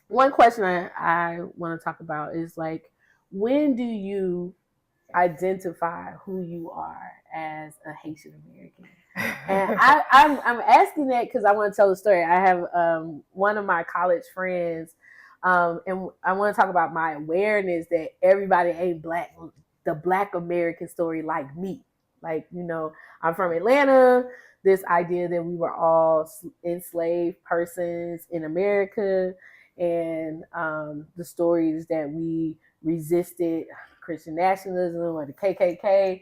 one question I want to talk about is like, when do you identify who you are as a Haitian American? And I'm asking that because I want to tell the story. I have one of my college friends, and I want to talk about my awareness that everybody ain't black, the Black American story like me. Like, I'm from Atlanta. This idea that we were all enslaved persons in America, and the stories that we resisted Christian nationalism or the KKK.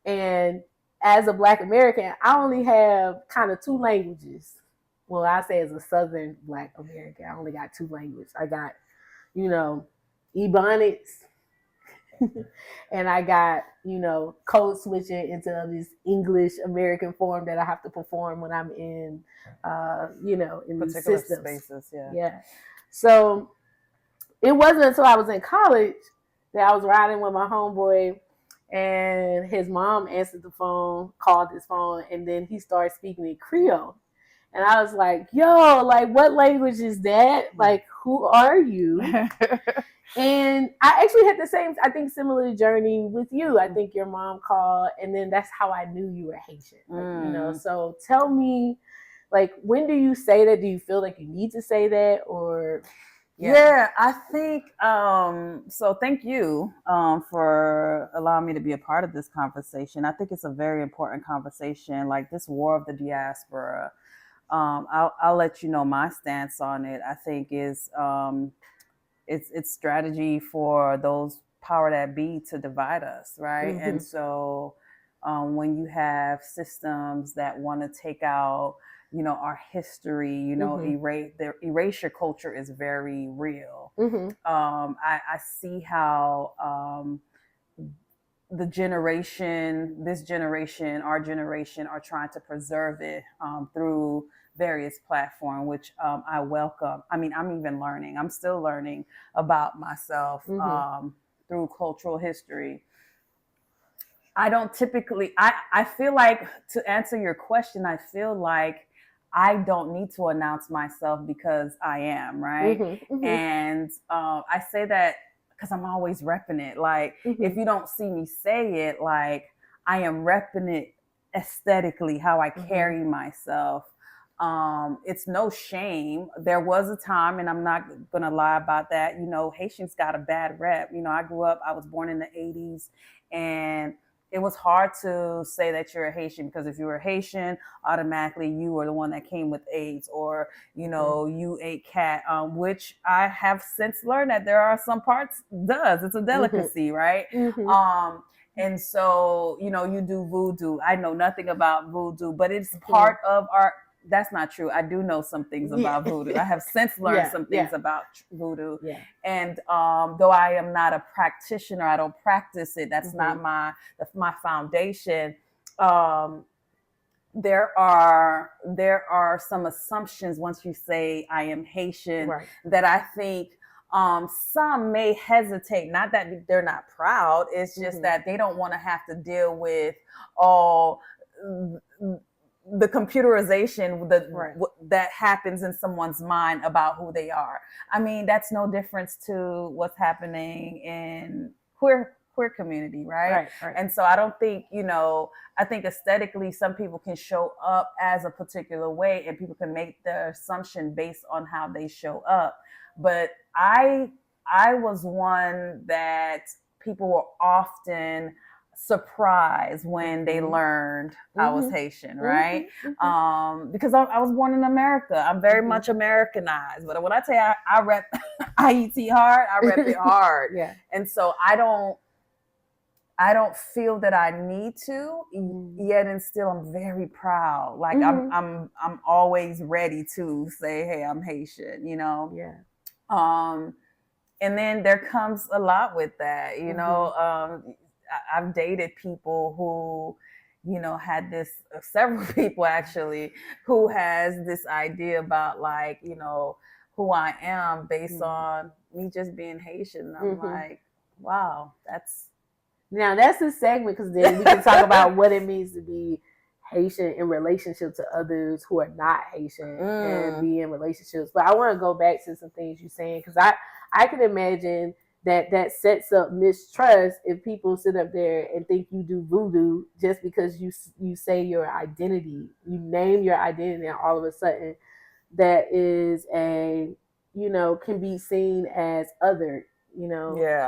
And as a Black American, I only have kind of two languages. Well, I say as a Southern Black American, I only got two languages. I got, Ebonics, and I got, code switching into this English American form that I have to perform when I'm in, in these particular systems. spaces. Yeah. Yeah. So it wasn't until I was in college that I was riding with my homeboy, and his mom answered the phone, called his phone, and then he started speaking in Creole. And I was like, yo, like, what language is that? Like, who are you? And I actually had the same, I think, similar journey with you. I think your mom called, and then that's how I knew you were Haitian. Like, so tell me, like, when do you say that? Do you feel like you need to say that, or? Yeah, I think, so thank you for allowing me to be a part of this conversation. I think it's a very important conversation, like this war of the diaspora. I'll let you know my stance on it. I think is it's strategy for those power that be to divide us, right? And so when you have systems that want to take out, our history, erasure culture is very real. I see how this generation, our generation, are trying to preserve it through various platforms, which I welcome. I mean, I'm even learning. I'm still learning about myself through cultural history. I don't typically, I feel like, to answer your question, I feel like I don't need to announce myself because I am, right? And I say that because I'm always repping it. Like, if you don't see me say it, like, I am repping it aesthetically, how I carry myself. It's no shame. There was a time, and I'm not going to lie about that, Haitians got a bad rep. I was born in the 80s, and it was hard to say that you're a Haitian, because if you were Haitian, automatically you were the one that came with AIDS, or, you ate cat, which I have since learned that there are some parts does. It's a delicacy, right? And so, you do voodoo. I know nothing about voodoo, but it's part of our. That's not true. I do know some things about voodoo. I have since learned some things about voodoo. And though I am not a practitioner, I don't practice it. That's not my foundation. There are some assumptions once you say I am Haitian that I think some may hesitate. Not that they're not proud. It's just that they don't want to have to deal with all the computerization that happens in someone's mind about who they are. I mean, that's no difference to what's happening in queer community, right? And so I don't think, I think aesthetically some people can show up as a particular way, and people can make their assumption based on how they show up. But I was one that people were often surprised when they learned I was Haitian, right? Because I was born in America. I'm very much Americanized. But when I tell you I rep IET hard, I rep it hard. And so I don't feel that I need to, yet and still I'm very proud. Like I'm always ready to say, hey, I'm Haitian, and then there comes a lot with that, I've dated people who, had this, several people actually, who has this idea about, like, who I am based on me just being Haitian. I'm like, wow, that's a segment, because then we can talk about what it means to be Haitian in relationship to others who are not Haitian and be in relationships. But I want to go back to some things you're saying, because I can imagine that sets up mistrust if people sit up there and think you do voodoo just because you say your identity, you name your identity, and all of a sudden that is can be seen as other,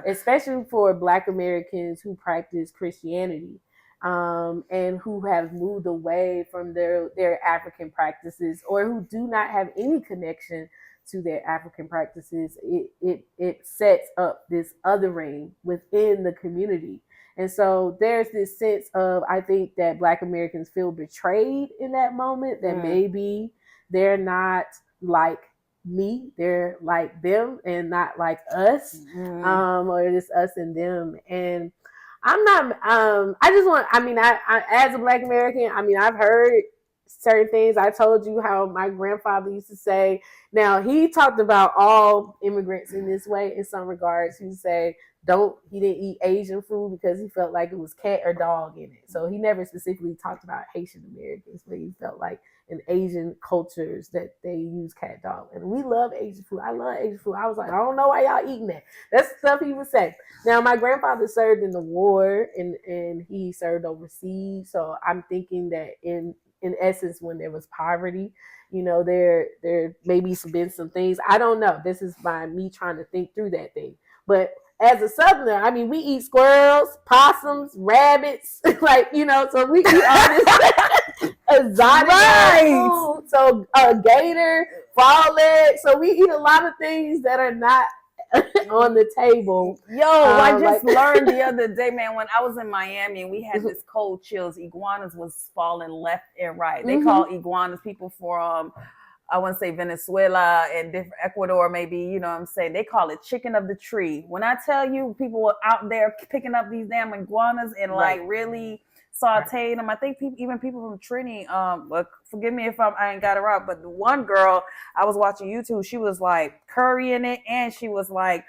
especially for Black Americans who practice Christianity, and who have moved away from their African practices, or who do not have any connection to their African practices. It sets up this othering within the community. And so there's this sense of, I think that Black Americans feel betrayed in that moment, that maybe they're not like me, they're like them and not like us, or it's us and them. And I'm not, I as a Black American, I've heard certain things. I told you how my grandfather used to say, now he talked about all immigrants in this way in some regards. He would say, he didn't eat Asian food because he felt like it was cat or dog in it. So he never specifically talked about Haitian Americans, but he felt like in Asian cultures that they use cat dog. And we love Asian food. I love Asian food. I was like, I don't know why y'all eating that. That's the stuff he would say. Now, my grandfather served in the war and he served overseas. So I'm thinking that in essence, when there was poverty, there maybe been some things. I don't know. This is by me trying to think through that thing. But as a Southerner, we eat squirrels, possums, rabbits, so we eat all this exotic food. So gator, frog. So we eat a lot of things that are not on the table. I just learned the other day, man, when I was in Miami and we had this cold chills, iguanas was falling left and right. They call iguanas people from I want to say Venezuela and different Ecuador, maybe, they call it chicken of the tree. When I tell you people were out there picking up these damn iguanas and really sauteing them. I think even people from Trini, forgive me if I ain't got it right, but the one girl I was watching YouTube, she was like currying it, and she was like,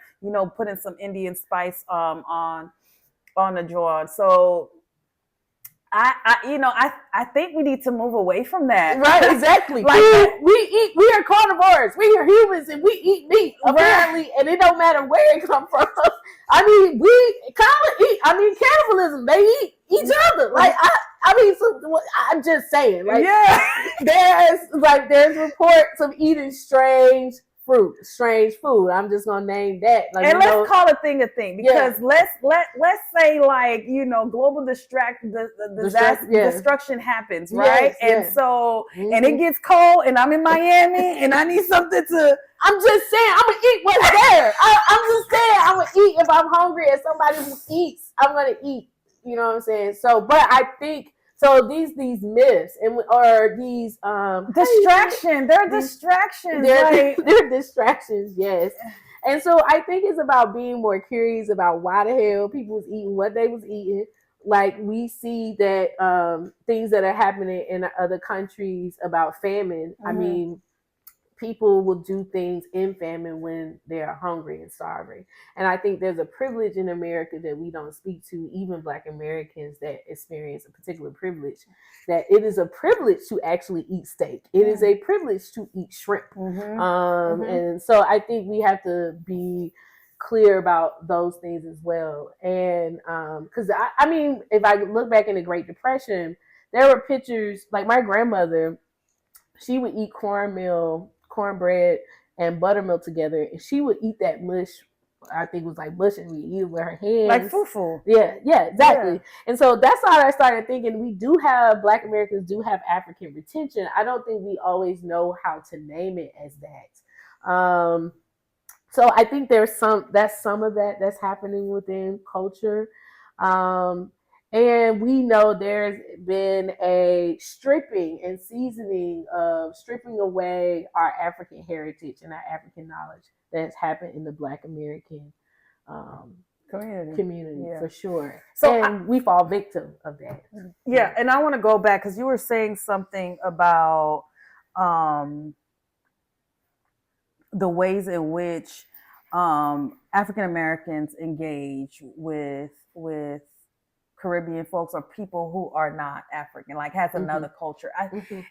putting some Indian spice on the jar. So I think we need to move away from that. Right, exactly. Like we are carnivores. We are humans and we eat meat, apparently, and it don't matter where it comes from. We kind of eat. Cannibalism, they eat each other. I'm just saying. There's reports of eating strange food. I'm just gonna name that. Let's call a thing because let's say global destruction happens, right? So and it gets cold, and I'm in Miami, and I need something to. I'm just saying, I'm gonna eat what's there. I'm just saying, I'm gonna eat if I'm hungry, and somebody who eats, I'm gonna eat. You know what I'm saying? So, but I think. So these myths or these distractions, they're distractions. They're distractions, yes. And so I think it's about being more curious about why the hell people was eating what they was eating. Like we see that things that are happening in other countries about famine. People will do things in famine when they are hungry and starving. And I think there's a privilege in America that we don't speak to, even Black Americans that experience a particular privilege, that it is a privilege to actually eat steak. It is a privilege to eat shrimp. And so I think we have to be clear about those things as well. And because if I look back in the Great Depression, there were pictures, like my grandmother, she would eat cornbread and buttermilk together, and she would eat that mush. I think it was like mush, and we eat it with her hands, like fufu. Yeah, exactly. Yeah. And so that's how I started thinking. Black Americans do have African retention. I don't think we always know how to name it as that. So I think some of that that's happening within culture. And we know there's been a stripping and seasoning of stripping away our African heritage and our African knowledge that has happened in the Black American community for sure. So we fall victim of that. Yeah, and I want to go back because you were saying something about the ways in which African Americans engage with Caribbean folks or people who are not African, like has another culture.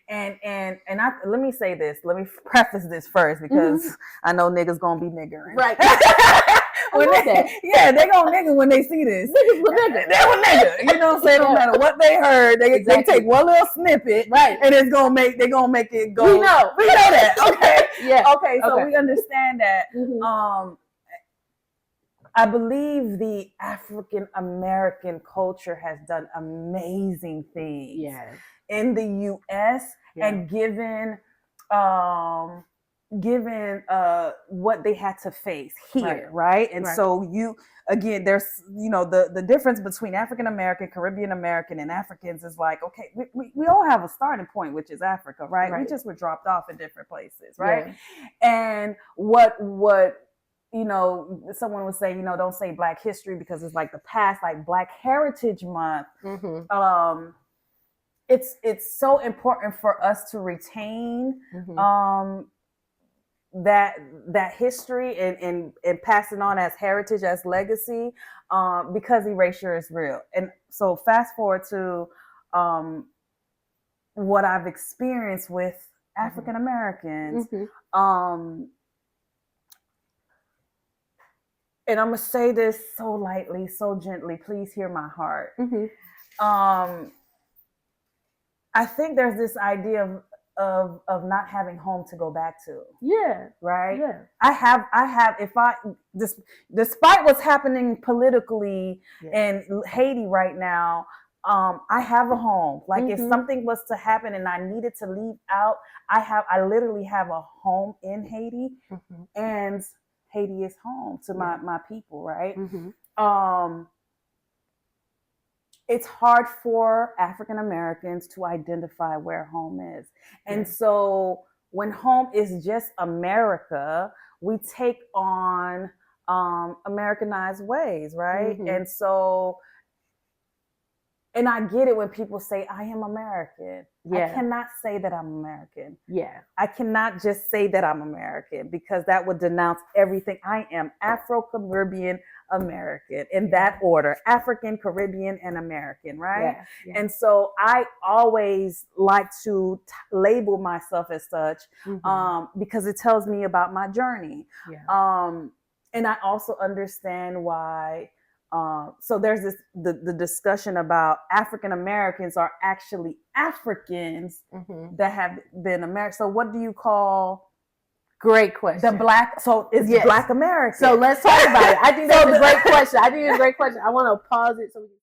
And let me say this. Let me preface this first because I know niggas gonna be niggering. Right. They gonna nigger when they see this. Niggas will nigger. They will nigger. You know what I'm saying? No matter what they heard, they take one little snippet, right, and they're gonna make it go. We know that. Okay. Yeah. Okay. So we understand that. I believe the African American culture has done amazing things in the U.S. and given what they had to face here, right? And so there's the difference between African American, Caribbean American, and Africans is like, okay, we all have a starting point, which is Africa, right? We just were dropped off in different places, right? And what someone would say, don't say Black History because it's like the past, like Black Heritage Month. It's so important for us to retain that history and pass it on as heritage, as legacy, because erasure is real. And so fast forward to what I've experienced with African Americans. And I'm gonna say this so lightly, so gently. Please hear my heart. I think there's this idea of not having home to go back to. Yeah. Right. Yeah. I have. Despite what's happening politically in Haiti right now, I have a home. Like if something was to happen and I needed to leave out, I literally have a home in Haiti, and Haiti is home to my people, right? It's hard for African Americans to identify where home is. And so when home is just America, we take on Americanized ways, right? And so, and I get it when people say, I am American. I cannot say that I'm American. I cannot just say that I'm American because that would denounce everything. I am Afro-Caribbean American in that order, African, Caribbean, and American, right? And so I always like to label myself as such because it tells me about my journey. And I also understand why. So there's the discussion about African Americans are actually Africans that have been American. So what do you call? Great question. The Black, so it's Black American. So let's talk about it. I think that's a great question. I want to pause it so we can